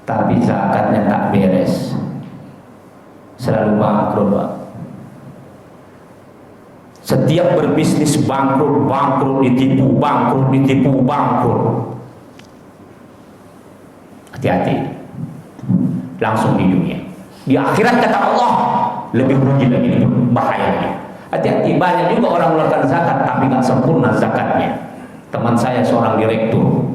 Tapi zakatnya tak beres, selalu bangkrut Pak. Setiap berbisnis bangkrut, bangkrut ditipu, bangkrut ditipu, bangkrut. Hati-hati, langsung di dunia. Di akhirat kata Allah lebih rugi lagi, bahayanya. Hati-hati, banyak juga orang mengeluarkan zakat tapi nggak sempurna zakatnya. Teman saya seorang direktur,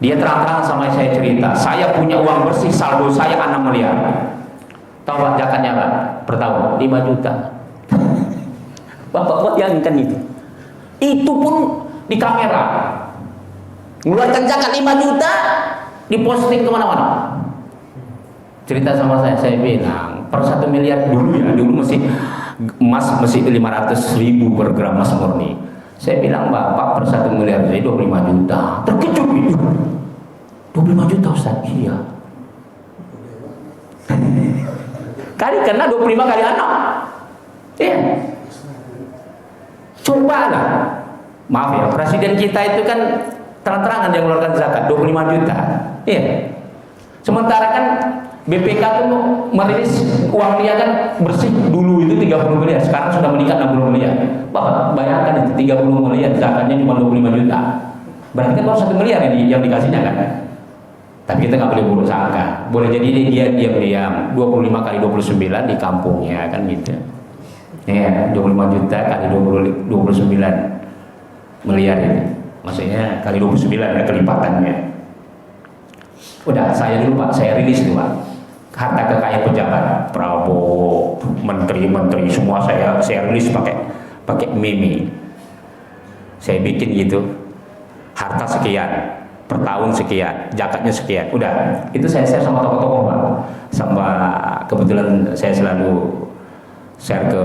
dia terang-terang sama saya cerita, saya punya uang bersih, saldo saya 6 miliar. Tahu Pak zakatnya Pak? Per tahun 5 juta. Bapak bayangkan itu. Itu pun di kamera. Mengeluarkan zakat 5 juta, diposting kemana-mana. Cerita sama saya bilang, per 1 miliar dulu ya, dulu emas mesti 500.000 per gram emas murni. Saya bilang, Bapak per 1 miliar jadi 25 juta. Terkejut itu. 25 juta Ustaz? Iya. Kali kena 25 kali 6. Iya. Cobalah. Maaf ya, presiden kita itu kan terang-terangan yang mengeluarkan zakat 25 juta. Iya. Sementara kan BPK itu merilis uang dia kan bersih dulu itu 30 miliar, sekarang sudah meningkat 60 miliar. Bapak bayangkan itu 30 miliar zakatnya cuma 25 juta. Berarti kan baru 1 miliar yang dikasihnya kan. Tapi kita nggak boleh buruk sangka. Boleh jadi dia diam-diam 25 kali 29 di kampungnya kan gitu. Ya, 25 juta kali 29 miliar itu. Maksudnya kali 29 ya kelipatannya. Udah, saya dulu Pak, saya rilis dulu Pak. Harta kekayaan pejabat, Prabowo, menteri-menteri semua saya rilis pakai meme. Saya bikin gitu. Harta sekian, per tahun sekian, zakatnya sekian. Udah, itu saya share sama tokoh-tokoh Pak. Sama kebetulan saya selalu share ke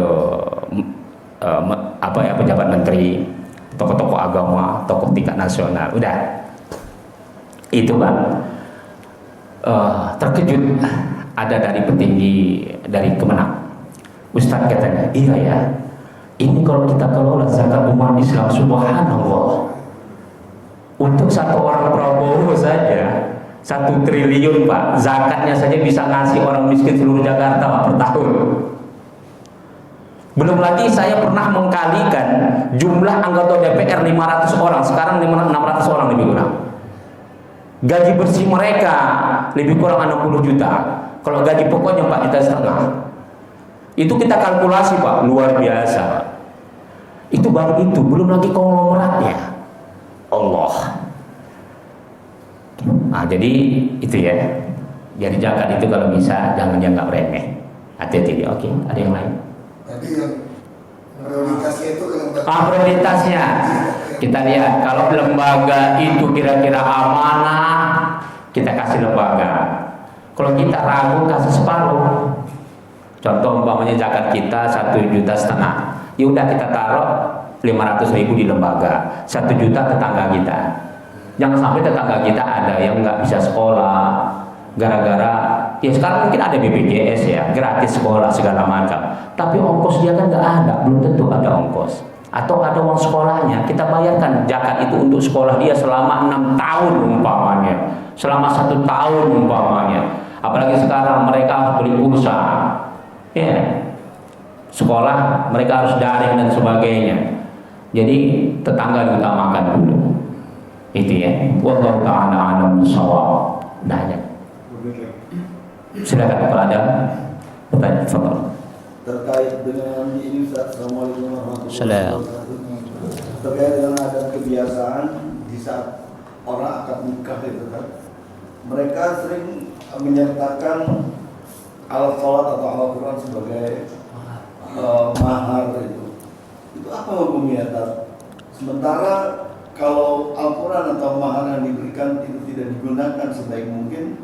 pejabat menteri, tokoh-tokoh agama, tokoh tingkat nasional. Udah. Itu Pak. Terkejut ada dari petinggi dari Kemenang. Ustadz katanya, iya ya, ini kalau kita kelola zakat umat Islam, subhanallah, untuk satu orang Prabowo saja 1 triliun Pak, zakatnya saja bisa ngasih orang miskin seluruh Jakarta Pak, per tahun. Belum lagi saya pernah mengkalikan jumlah anggota DPR 500 orang, sekarang 600 orang lebih kurang. Gaji bersih mereka lebih kurang 60 juta. Kalau gaji pokoknya 4,5 juta. Itu kita kalkulasi Pak, luar biasa. Itu baru itu, belum lagi konglomeratnya. Allah. Nah, jadi itu ya. Jadi zakat itu kalau bisa jangan dianggap remeh. Hati-hati. Oke, ada yang lain? Tadi yang prioritasnya itu prioritasnya kita lihat, kalau lembaga itu kira-kira amanah, kita kasih lembaga. Kalau kita ragu, kasih separuh. Contoh umpamanya zakat kita 1,5 juta, ya udah kita taruh 500.000 di lembaga, 1 juta tetangga kita. Jangan sampai tetangga kita ada yang nggak bisa sekolah gara-gara Ya sekarang mungkin ada BPJS ya, gratis sekolah segala macam. Tapi ongkos dia kan nggak ada, belum tentu ada ongkos. Atau ada uang sekolahnya, kita bayarkan zakat itu untuk sekolah dia selama 6 tahun umpamanya, selama 1 tahun umpamanya. Apalagi sekarang mereka harus beli pulsa, ya, sekolah mereka harus daring dan sebagainya. Jadi tetangga diutamakan dulu, itu ya. Wallahu ta'ala a'lam bishawab. Dah ya. Silakan kalau ada pertanyaan, fadhil. Terkait dengan ini Ustaz, Assalamualaikum warahmatullahi Salam. wabarakatuh. Terkait dengan ada kebiasaan di saat orang akad nikah itu kan, mereka sering menyertakan al-salat atau al-Quran sebagai mahar itu. Itu apa hukumnya, Ustaz? Sementara kalau Al-Quran atau mahar yang diberikan itu tidak digunakan sebaik mungkin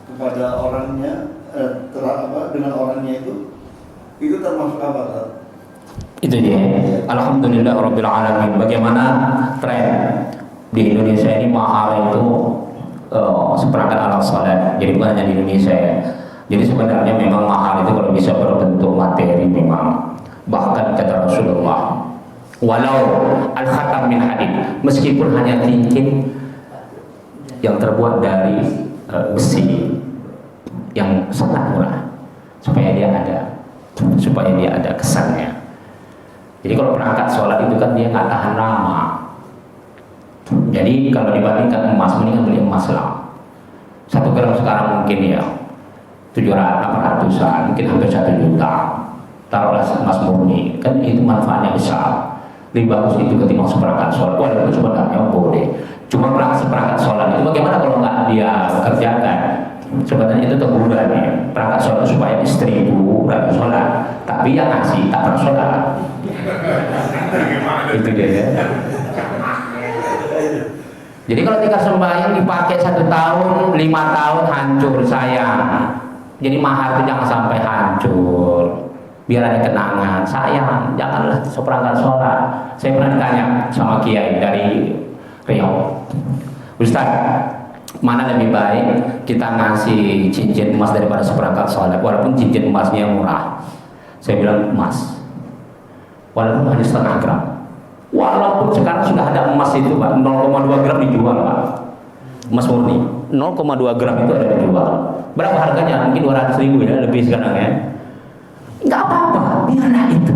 kepada orangnya, dengan orangnya itu termasuk apa, Ustaz? Itu dia. Alhamdulillah Rabbil Alamin. Bagaimana tren di Indonesia ini mahar itu seperangkat alat salat. Jadi bukan hanya di Indonesia ya. Jadi sebenarnya memang mahar itu kalau bisa berbentuk materi memang. Bahkan kata Rasulullah, walau al-khatam min hadid, meskipun hanya cincin yang terbuat dari besi yang sangat murah, supaya dia ada kesannya. Jadi kalau perangkat sholat itu kan dia nggak tahan lama. Jadi kalau dibandingkan emas, mendingan beli emas lah. 1 gram sekarang mungkin ya 700-800an, mungkin hampir 1 juta. Taruhlah emas murni, kan itu manfaatnya besar. Lebih bagus itu ketimbang seperangkat sholat. Walaupun sebenarnya boleh. Cuma seperangkat sholat itu bagaimana kalau nggak dia kerjakan? Sebenarnya itu teguran ya, perangkat sholat supaya istri ibu rajin sholat, tapi yang ngasih tak pernah sholat. Itu dia ya. Jadi kalau tinggal sembahyang dipakai 1 tahun, 5 tahun hancur sayang. Jadi mahar itu jangan sampai hancur, biar ada kenangan. Sayang, janganlah seperangkat sholat. Saya pernah ditanya sama kiai dari Riau, Ustaz, mana lebih baik kita ngasih cincin emas daripada seperangkat sholat, walaupun cincin emasnya murah? Saya bilang emas, walaupun hanya 0,5 gram. Walaupun sekarang sudah ada emas itu Pak, 0,2 gram dijual Pak, emas murni 0,2 gram itu ada dijual. Berapa harganya? Mungkin 200.000 ya, lebih sekarang ya. Nggak apa-apa, biarlah itu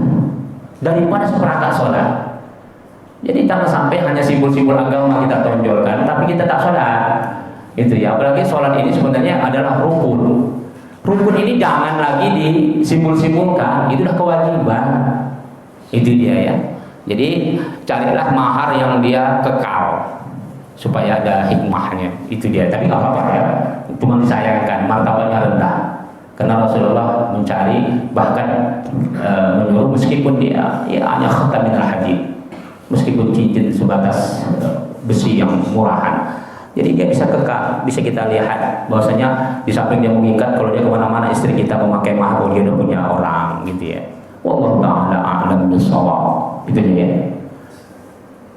daripada seperangkat sholat. Jadi jangan sampai hanya simbol-simbol agama kita tonjolkan, tapi kita tak sholat. Itu ya, apalagi sholat ini sebenarnya adalah rukun. Rukun ini jangan lagi disimbol-simbolkan, itu udah kewajiban. Itu dia ya. Jadi carilah mahar yang dia kekal supaya ada hikmahnya. Itu dia. Tapi nggak apa-apa ya. Cuma disayangkan martabatnya rendah. Karena Rasulullah mencari bahkan menyuruh meskipun dia ya hanya khatam min al-hadid, meskipun cincin sebatas besi yang murahan. Jadi dia bisa kekal, bisa kita lihat bahwasanya di samping dia mengikat, kalau dia kemana-mana istri kita memakai mahar, dia udah punya orang gitu ya. Wallahu ta'ala a'lam bishawab. Itu dia ya.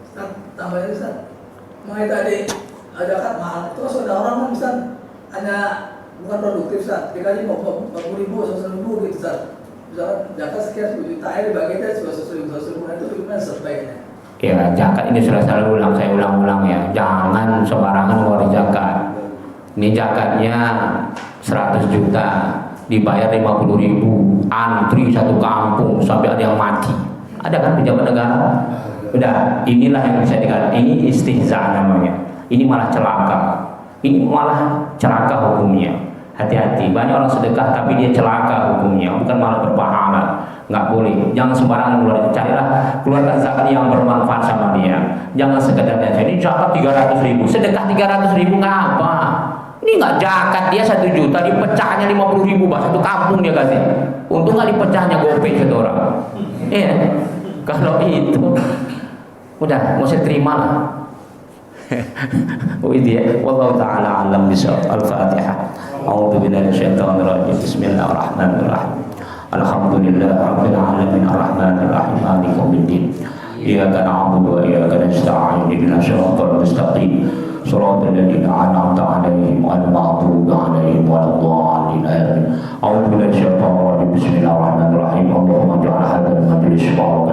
Ustaz, tambahin Ustaz, mengenai tadi ada kan mahal itu ada orang kan Ustaz hanya bukan produktif Ustaz, dikali 40.000, 100.000 gitu Ustaz. Misalkan zakat sekian 10 juta aja dibaginya 100.000 itu gimana sebaiknya? Ya, zakat ini sudah saya ulang ya. Jangan sembarangan ngeluarin zakat. Ini zakatnya 100 juta, dibayar 50.000, antri 1 kampung sampai ada yang mati. Ada kan pejabat negara? Udah, inilah yang bisa dikatakan ini istihza namanya. Ini malah celaka. Ini malah celaka hukumnya. Hati-hati, banyak orang sedekah tapi dia celaka hukumnya, bukan malah berpahala. Nggak boleh, jangan sembarangan ngeluarin. Carilah keluarkan zakat yang bermanfaat sama dia. Jangan sekedar aja ini zakat 300.000, sedekah 300.000 nggak apa. Ini nggak zakat, dia 1 juta dipecahnya 50.000 Pak, 1 kampung dia kasih. Untung nggak dipecahnya gopay 1 orang. Iya, kalau itu udah nggak usah terima lah. Wallahu ta'ala a'lam bishawab. Al-Fatihah. A'udzu billahi minasyaitonir rajim. Bismillahirrahmanirrahim. Alhamdulillah rabbil alamin arrahmanir rahim maliki yaumiddin. Iyyaka na'budu wa iyyaka nasta'in. Ihdinas siratal mustaqim. Shiratal ladzina an'amta 'alaihim ghairil maghdubi 'alaihim waladdallin. أعوذ بالله من الشيطان الرجيم بسم الله الرحمن الرحيم اللهم اجعل هذا المجلس مباركا